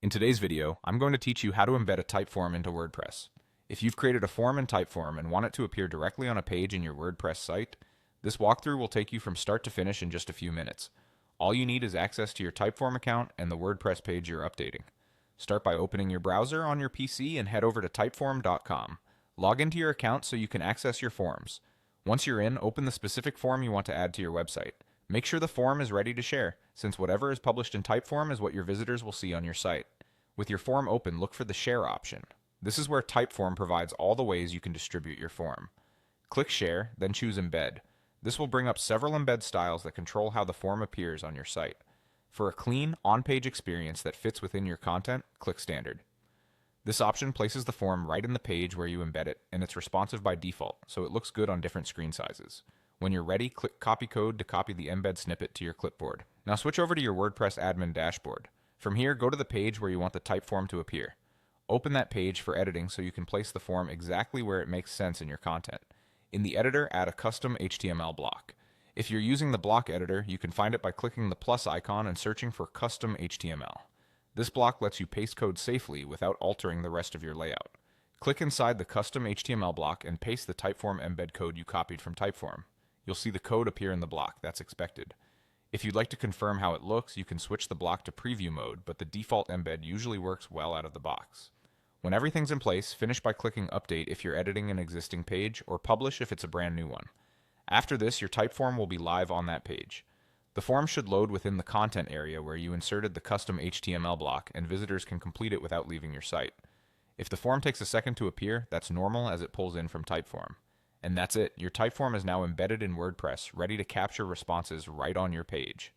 In today's video, I'm going to teach you how to embed a Typeform into WordPress. If you've created a form in Typeform and want it to appear directly on a page in your WordPress site, this walkthrough will take you from start to finish in just a few minutes. All you need is access to your Typeform account and the WordPress page you're updating. Start by opening your browser on your PC and head over to typeform.com. Log into your account so you can access your forms. Once you're in, open the specific form you want to add to your website. Make sure the form is ready to share, since whatever is published in Typeform is what your visitors will see on your site. With your form open, look for the Share option. This is where Typeform provides all the ways you can distribute your form. Click Share, then choose Embed. This will bring up several embed styles that control how the form appears on your site. For a clean, on-page experience that fits within your content, click Standard. This option places the form right in the page where you embed it, and it's responsive by default, so it looks good on different screen sizes. When you're ready, click Copy Code to copy the embed snippet to your clipboard. Now switch over to your WordPress admin dashboard. From here, go to the page where you want the Typeform to appear. Open that page for editing so you can place the form exactly where it makes sense in your content. In the editor, add a custom HTML block. If you're using the block editor, you can find it by clicking the plus icon and searching for Custom HTML. This block lets you paste code safely without altering the rest of your layout. Click inside the custom HTML block and paste the Typeform embed code you copied from Typeform. You'll see the code appear in the block. That's expected. If you'd like to confirm how it looks, you can switch the block to preview mode, but the default embed usually works well out of the box. When everything's in place, finish by clicking Update if you're editing an existing page, or Publish if it's a brand new one. After this, your Typeform will be live on that page. The form should load within the content area where you inserted the custom HTML block, and visitors can complete it without leaving your site. If the form takes a second to appear, that's normal as it pulls in from Typeform. And that's it. Your Typeform is now embedded in WordPress, ready to capture responses right on your page.